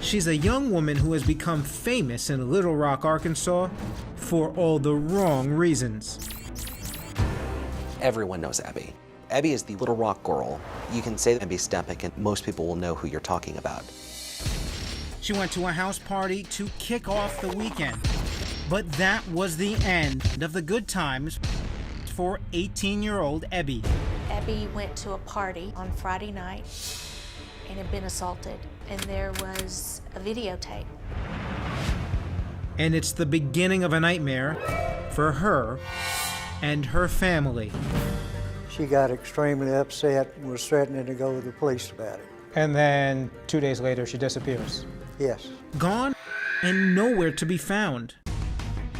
She's a young woman who has become famous in Little Rock, Arkansas for all the wrong reasons. Everyone knows Abby. Abby is the Little Rock girl. You can say Abby Stepek and most people will know who you're talking about. She went to a house party to kick off the weekend. But that was the end of the good times for 18-year-old Abby. Abby went to a party on Friday night and had been assaulted, and there was a videotape. And it's the beginning of a nightmare for her and her family. She got extremely upset and was threatening to go to the police about it. And then 2 days later, she disappears. Yes. Gone and nowhere to be found.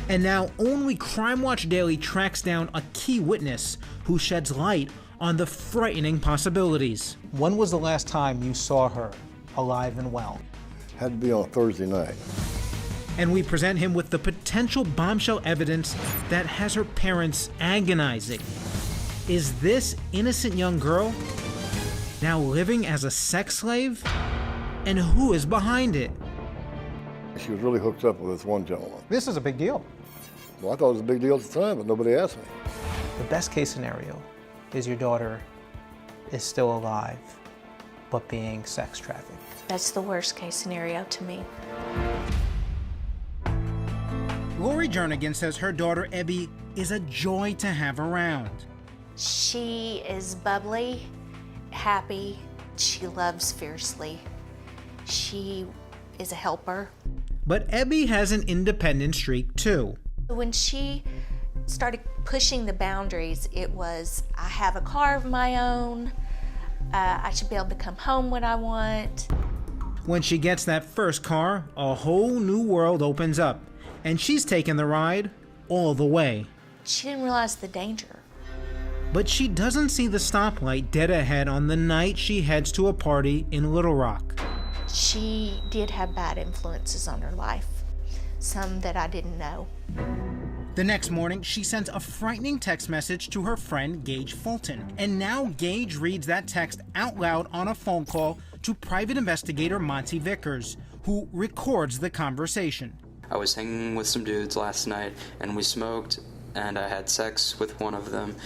And now only Crime Watch Daily tracks down a key witness who sheds light on the frightening possibilities. When was the last time you saw her alive and well? Had to be on a Thursday night. And we present him with the potential bombshell evidence that has her parents agonizing. Is this innocent young girl now living as a sex slave? And who is behind it? She was really hooked up with this one gentleman. This is a big deal. Well, I thought it was a big deal at the time, but nobody asked me. The best case scenario is your daughter is still alive, but being sex trafficked. That's the worst case scenario to me. Lori Jernigan says her daughter Abby is a joy to have around. She is bubbly, happy, she loves fiercely. She is a helper. But Abby has an independent streak too. When she started pushing the boundaries, it was, I have a car of my own, I should be able to come home when I want. When she gets that first car, a whole new world opens up, and she's taken the ride all the way. She didn't realize the danger. But she doesn't see the stoplight dead ahead on the night she heads to a party in Little Rock. She did have bad influences on her life, some that I didn't know. The next morning, she sends a frightening text message to her friend Gage Fulton. And now Gage reads that text out loud on a phone call to private investigator Monty Vickers, who records the conversation. I was hanging with some dudes last night, and we smoked, and I had sex with one of them,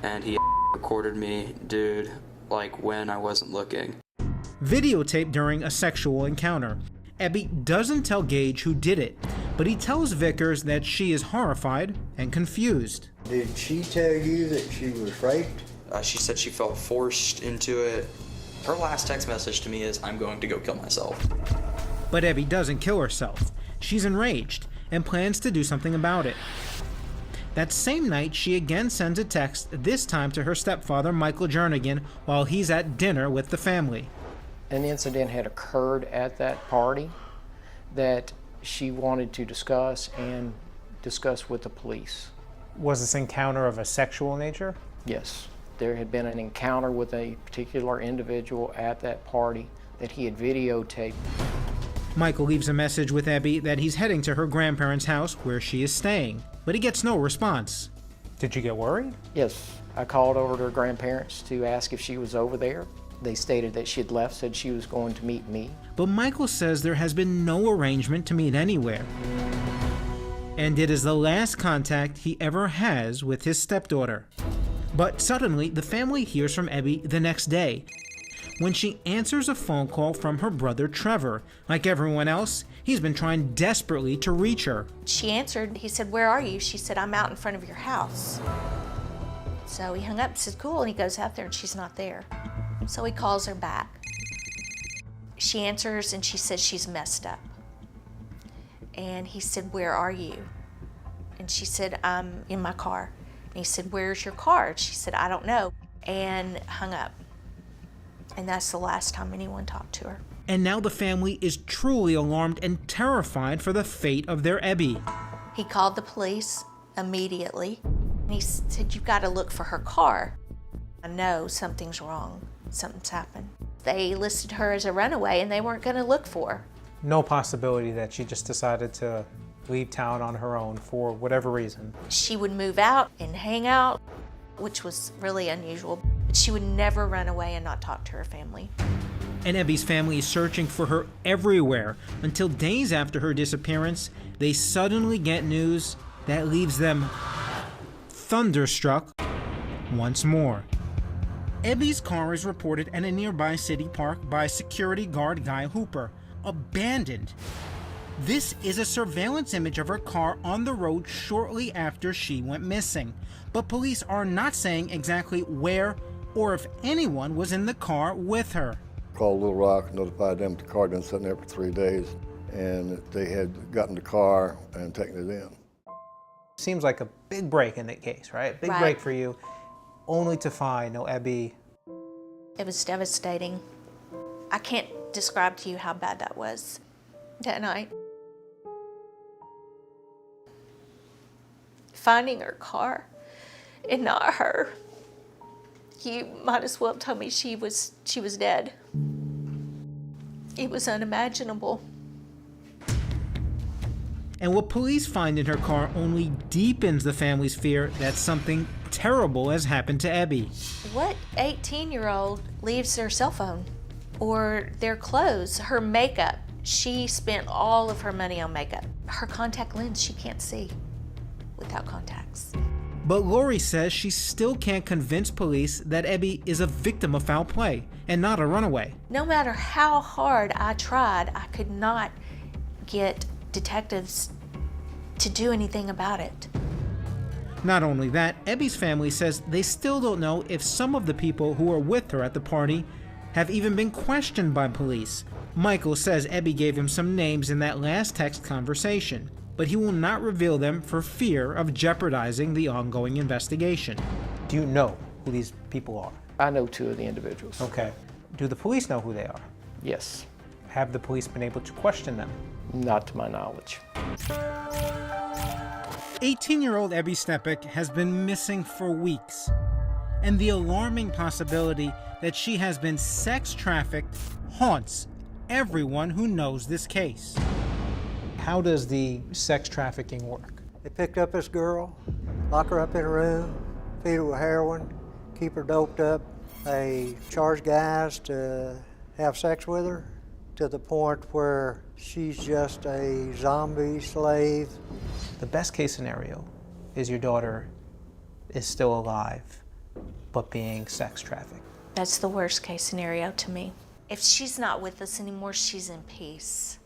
and he recorded me, dude, like when I wasn't looking. Videotaped during a sexual encounter. Abby doesn't tell Gage who did it, but he tells Vickers that she is horrified and confused. Did she tell you that she was raped? She said she felt forced into it. Her last text message to me is, I'm going to go kill myself. But Abby doesn't kill herself. She's enraged and plans to do something about it. That same night, she again sends a text, this time to her stepfather, Michael Jernigan, while he's at dinner with the family. An incident had occurred at that party that she wanted to discuss with the police. Was this encounter of a sexual nature? Yes, there had been an encounter with a particular individual at that party that he had videotaped. Michael leaves a message with Abby that he's heading to her grandparents' house where she is staying, but he gets no response. Did you get worried? Yes, I called over to her grandparents to ask if she was over there. They stated that she had left, said she was going to meet me. But Michael says there has been no arrangement to meet anywhere. And it is the last contact he ever has with his stepdaughter. But suddenly, the family hears from Abby the next day, when she answers a phone call from her brother Trevor. Like everyone else, he's been trying desperately to reach her. She answered, he said, where are you? She said, I'm out in front of your house. So he hung up and said, cool, and he goes out there and she's not there. So he calls her back. She answers and she says she's messed up. And he said, where are you? And she said, I'm in my car. And he said, where's your car? And she said, I don't know. And hung up. And that's the last time anyone talked to her. And now the family is truly alarmed and terrified for the fate of their Abby. He called the police immediately. And he said, you've got to look for her car. I know something's wrong. Something's happened. They listed her as a runaway and they weren't going to look for her. No possibility that she just decided to leave town on her own for whatever reason. She would move out and hang out, which was really unusual. But she would never run away and not talk to her family. and Ebby's family is searching for her everywhere until days after her disappearance, they suddenly get news that leaves them thunderstruck once more. Ebby's car is reported at a nearby city park by security guard Guy Hooper, abandoned. This is a surveillance image of her car on the road shortly after she went missing, but police are not saying exactly where or if anyone was in the car with her. Called Little Rock, notified them the car had been sitting there for 3 days, and they had gotten the car and taken it in. Seems like a big break in the case, right? Big Right. break for you, only to find no Ebby. It was devastating. I can't describe to you how bad that was that night. Finding her car and not her. You might as well have told me she was dead. It was unimaginable. And what police find in her car only deepens the family's fear that something terrible has happened to Ebby. What 18-year-old leaves their cell phone or their clothes, her makeup? She spent all of her money on makeup. Her contact lens, she can't see without contacts. But Lori says she still can't convince police that Ebby is a victim of foul play and not a runaway. No matter how hard I tried, I could not get detectives to do anything about it. Not only that, Ebby's family says they still don't know if some of the people who were with her at the party have even been questioned by police. Michael says Ebby gave him some names in that last text conversation, but he will not reveal them for fear of jeopardizing the ongoing investigation. Do you know who these people are? I know 2 of the individuals. Okay. Do the police know who they are? Yes, Have the police been able to question them? not to my knowledge. 18-year-old Ebby Stepek has been missing for weeks, and the alarming possibility that she has been sex trafficked haunts everyone who knows this case. How does the sex trafficking work? They picked up this girl, lock her up in a room, feed her with heroin, keep her doped up. They charge guys to have sex with her to the point where she's just a zombie slave. The best case scenario is your daughter is still alive, but being sex trafficked. That's the worst case scenario to me. If she's not with us anymore, she's in peace.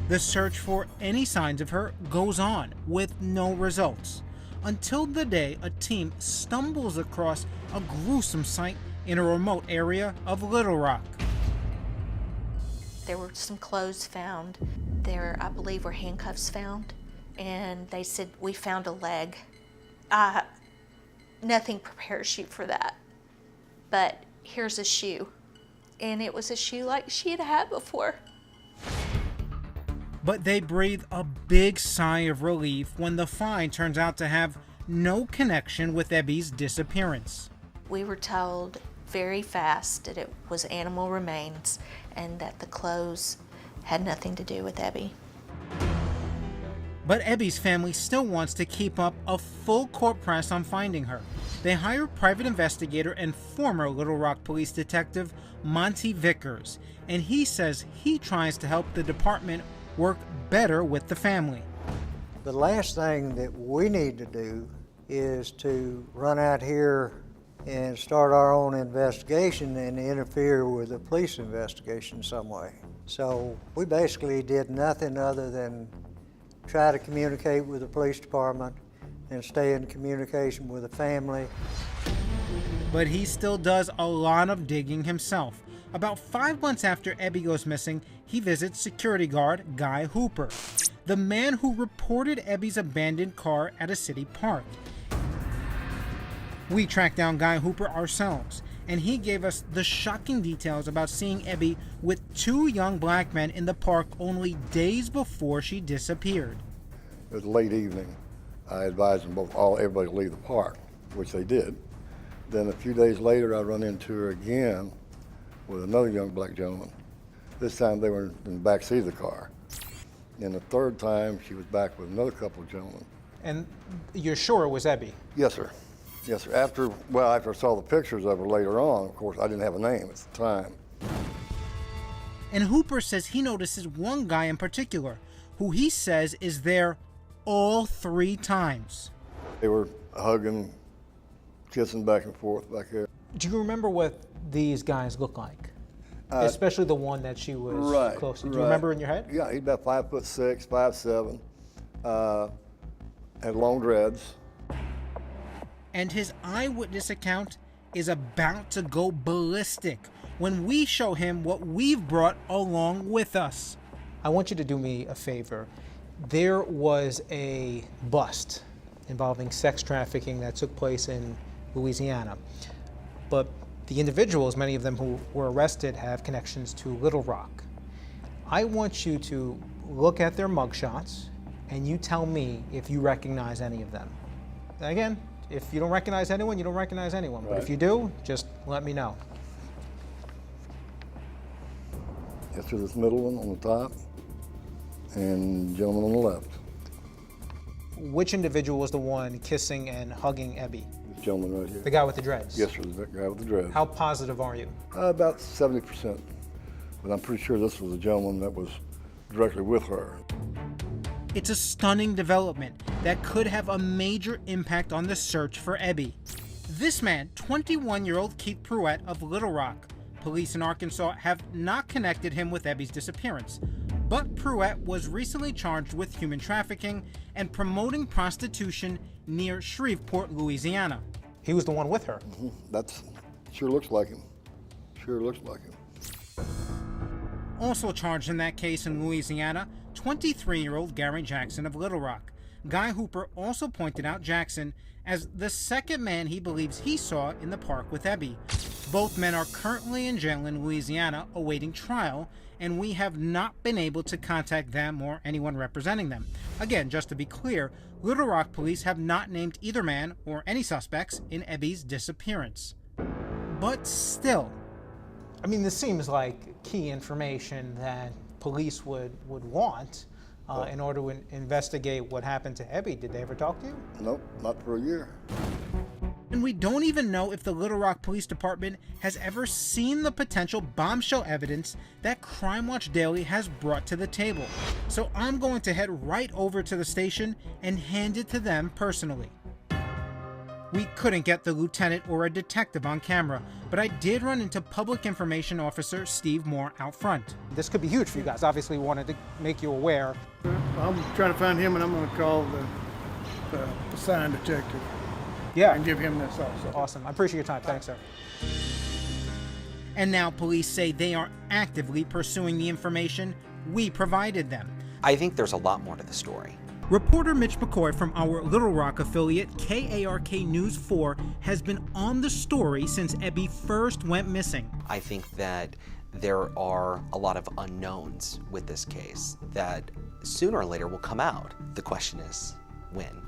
The search for any signs of her goes on with no results until the day a team stumbles across a gruesome sight in a remote area of Little Rock. There were some clothes found. There, I believe, were handcuffs found. And they said, we found a leg. Nothing prepares you for that. But here's a shoe. And it was a shoe like she had had before. But they breathe a big sigh of relief when the find turns out to have no connection with Ebby's disappearance. We were told very fast that it was animal remains and that the clothes had nothing to do with Ebby. But Ebby's family still wants to keep up a full court press on finding her. They hire private investigator and former Little Rock police detective Monty Vickers, and he says he tries to help the department work better with the family. The last thing that we need to do is to run out here and start our own investigation and interfere with the police investigation some way. So we basically did nothing other than try to communicate with the police department and stay in communication with the family. But he still does a lot of digging himself. About 5 months after Ebby goes missing, he visits security guard Guy Hooper, the man who reported Ebby's abandoned car at a city park. We tracked down Guy Hooper ourselves, and he gave us the shocking details about seeing Ebby with 2 young black men in the park only days before she disappeared. It was late evening. I advised them everybody to leave the park, which they did. Then a few days later, I run into her again with another young black gentleman. This time they were in the back seat of the car. And the third time, she was back with another couple of gentlemen. And you're sure it was Ebby? Yes, sir. Yes, sir. After I saw the pictures of her later on, of course, I didn't have a name at the time. And Hooper says he notices one guy in particular who he says is there all 3 times. They were hugging, kissing back and forth back there. Do you remember what these guys look like? Especially the one that she was close to. Do you remember in your head? Yeah, he's about 5'6", 5'7", had long dreads. And his eyewitness account is about to go ballistic when we show him what we've brought along with us. I want you to do me a favor. There was a bust involving sex trafficking that took place in Louisiana. But the individuals, many of them who were arrested, have connections to Little Rock. I want you to look at their mugshots and you tell me if you recognize any of them. Again, if you don't recognize anyone, you don't recognize anyone. But if you do, just let me know. Yes, to this middle one on the top, and gentleman on the left. Which individual was the one kissing and hugging Ebby? This gentleman right here. The guy with the dreads? Yes, sir, the guy with the dreads. How positive are you? About 70%. But I'm pretty sure this was the gentleman that was directly with her. It's a stunning development that could have a major impact on the search for Ebby. This man, 21-year-old Keith Pruitt of Little Rock. Police in Arkansas have not connected him with Ebby's disappearance, but Pruitt was recently charged with human trafficking and promoting prostitution near Shreveport, Louisiana. He was the one with her. That's sure looks like him. Sure looks like him. Also charged in that case in Louisiana, 23-year-old Gary Jackson of Little Rock. Guy Hooper also pointed out Jackson as the second man he believes he saw in the park with Ebby. Both men are currently in jail in Louisiana awaiting trial, and we have not been able to contact them or anyone representing them. Again, just to be clear, Little Rock police have not named either man or any suspects in Ebby's disappearance. But still, I mean, this seems like key information that police would want in order to investigate what happened to Ebby. Did they ever talk to you? Nope, not for a year. and we don't even know if the Little Rock Police Department has ever seen the potential bombshell evidence that Crime Watch Daily has brought to the table. So I'm going to head right over to the station and hand it to them personally. We couldn't get the lieutenant or a detective on camera, but I did run into Public Information Officer Steve Moore out front. This could be huge for you guys. Obviously, we wanted to make you aware. I'm trying to find him, and I'm going to call the assigned detective. Yeah. And give him this also. Awesome. I appreciate your time. Thanks, sir. And now police say they are actively pursuing the information we provided them. I think there's a lot more to the story. Reporter Mitch McCoy from our Little Rock affiliate KARK News 4 has been on the story since Ebby first went missing. I think that there are a lot of unknowns with this case that sooner or later will come out. The question is, when?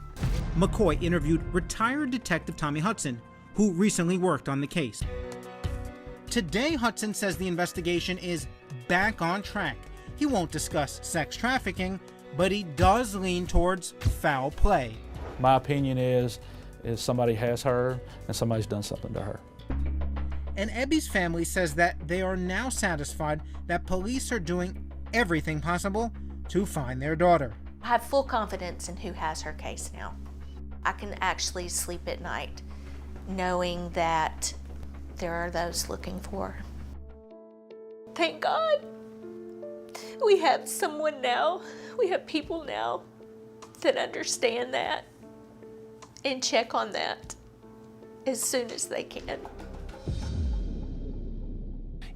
McCoy interviewed retired Detective Tommy Hudson, who recently worked on the case. Today, Hudson says the investigation is back on track. He won't discuss sex trafficking, but he does lean towards foul play. My opinion is somebody has her and somebody's done something to her. And Ebby's family says that they are now satisfied that police are doing everything possible to find their daughter. I have full confidence in who has her case now. I can actually sleep at night knowing that there are those looking for her. Thank God. We have someone now, we have people now that understand that and check on that as soon as they can.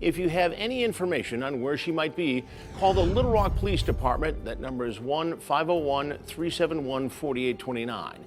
If you have any information on where she might be, call the Little Rock Police Department. That number is 1-501-371-4829.